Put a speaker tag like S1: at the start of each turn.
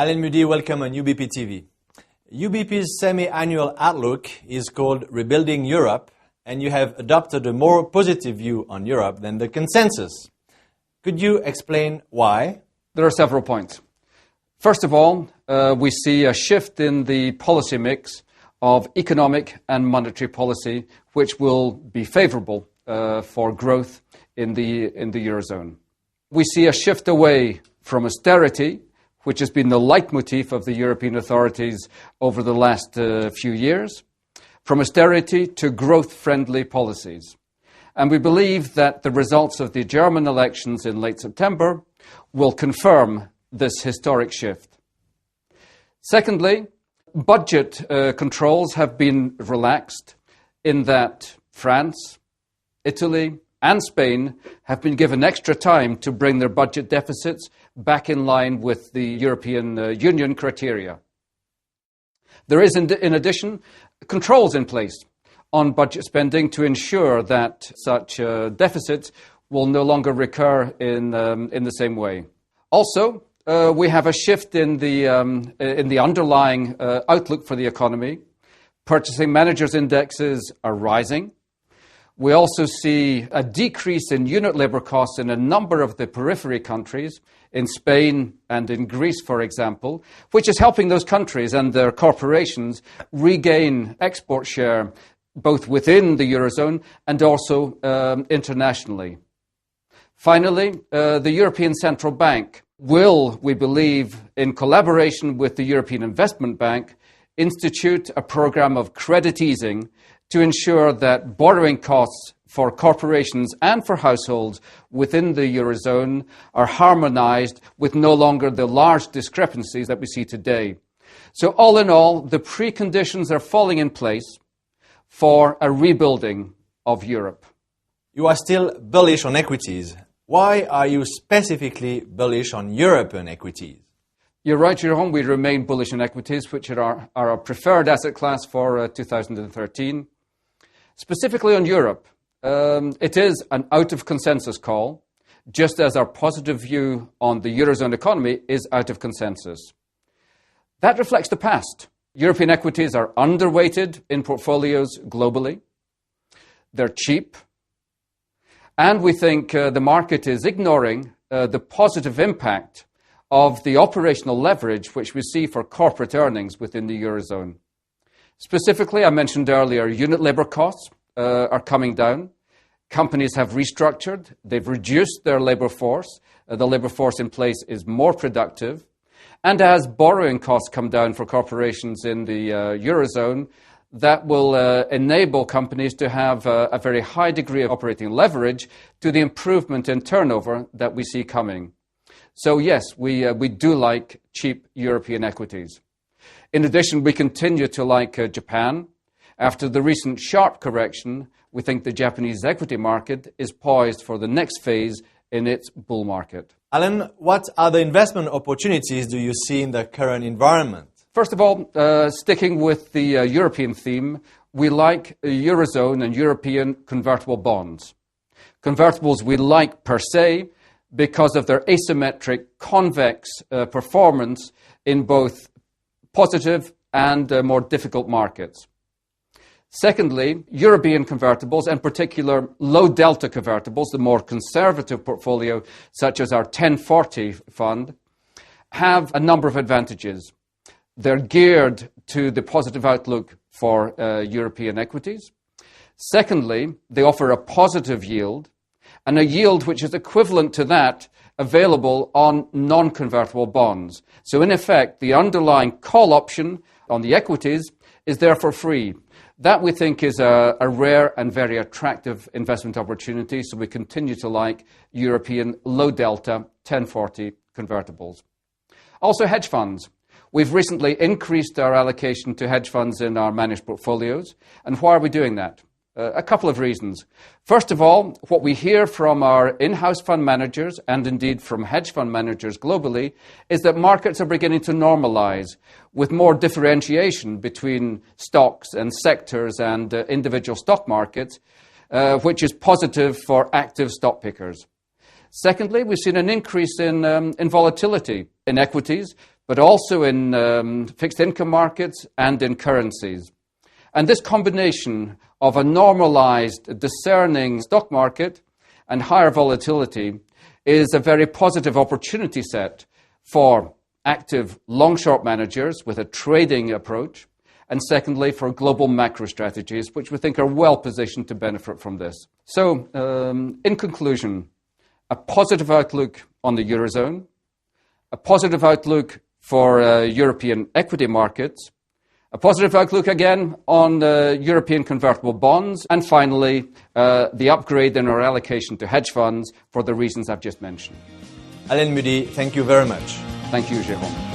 S1: Alain Mudi, welcome on UBP TV. UBP's semi-annual outlook is called Rebuilding Europe, and you have adopted a more positive view on Europe than the consensus. Could you explain why?
S2: There are several points. First of all, we see a shift in the policy mix of economic and monetary policy, which will be favorable for growth in the eurozone. We see a shift away from austerity, which has been the leitmotif of the European authorities over the last few years, from austerity to growth-friendly policies. And we believe that the results of the German elections in late September will confirm this historic shift. Secondly, budget controls have been relaxed in that France, Italy, and Spain have been given extra time to bring their budget deficits back in line with the European Union criteria. There is, in addition, controls in place on budget spending to ensure that such deficits will no longer recur in the same way. Also, we have a shift in the underlying outlook for the economy. Purchasing managers' indexes are rising. We also see a decrease in unit labour costs in a number of the periphery countries, in Spain and in Greece, for example, which is helping those countries and their corporations regain export share both within the eurozone and also internationally. Finally, the European Central Bank will, we believe, in collaboration with the European Investment Bank, institute a programme of credit easing to ensure that borrowing costs for corporations and for households within the eurozone are harmonised with no longer the large discrepancies that we see today. So all in all, the preconditions are falling in place for a rebuilding of Europe.
S1: You are still bullish on equities. Why are you specifically bullish on European equities?
S2: You're right, Jérôme. We remain bullish on equities, which are our preferred asset class for 2013. Specifically on Europe, it is an out-of-consensus call, just as our positive view on the eurozone economy is out of consensus. That reflects the past. European equities are underweighted in portfolios globally. They're cheap. And we think the market is ignoring the positive impact of the operational leverage which we see for corporate earnings within the eurozone. Specifically, I mentioned earlier, unit labour costs are coming down. Companies have restructured. They've reduced their labour force. The labour force in place is more productive. And as borrowing costs come down for corporations in the eurozone, that will enable companies to have a very high degree of operating leverage to the improvement in turnover that we see coming. So yes, we do like cheap European equities. In addition, we continue to like Japan. After the recent sharp correction, we think the Japanese equity market is poised for the next phase in its bull market.
S1: Alain, what other investment opportunities do you see in the current environment?
S2: First of all, sticking with the European theme, we like Eurozone and European convertible bonds. Convertibles we like per se because of their asymmetric convex performance in both positive and more difficult markets. Secondly, European convertibles, in particular low delta convertibles, the more conservative portfolio such as our 1040 fund, have a number of advantages. They're geared to the positive outlook for European equities. Secondly, they offer a positive yield, and a yield which is equivalent to that available on non-convertible bonds. So in effect, the underlying call option on the equities is therefore free. That we think is a rare and very attractive investment opportunity, so we continue to like European low delta 1040 convertibles. Also hedge funds. We've recently increased our allocation to hedge funds in our managed portfolios. And why are we doing that? A couple of reasons. First of all, what we hear from our in-house fund managers and indeed from hedge fund managers globally is that markets are beginning to normalize with more differentiation between stocks and sectors and individual stock markets, which is positive for active stock pickers. Secondly, we've seen an increase in volatility in equities, but also in fixed income markets and in currencies. And this combination of a normalized, discerning stock market and higher volatility is a very positive opportunity set for active long-short managers with a trading approach, and secondly, for global macro strategies, which we think are well positioned to benefit from this. So, in conclusion, a positive outlook on the eurozone, a positive outlook for European equity markets, a positive outlook again on European convertible bonds, and finally, the upgrade in our allocation to hedge funds for the reasons I've just mentioned.
S1: Alain Mudie, thank you very much.
S2: Thank you, Jérôme.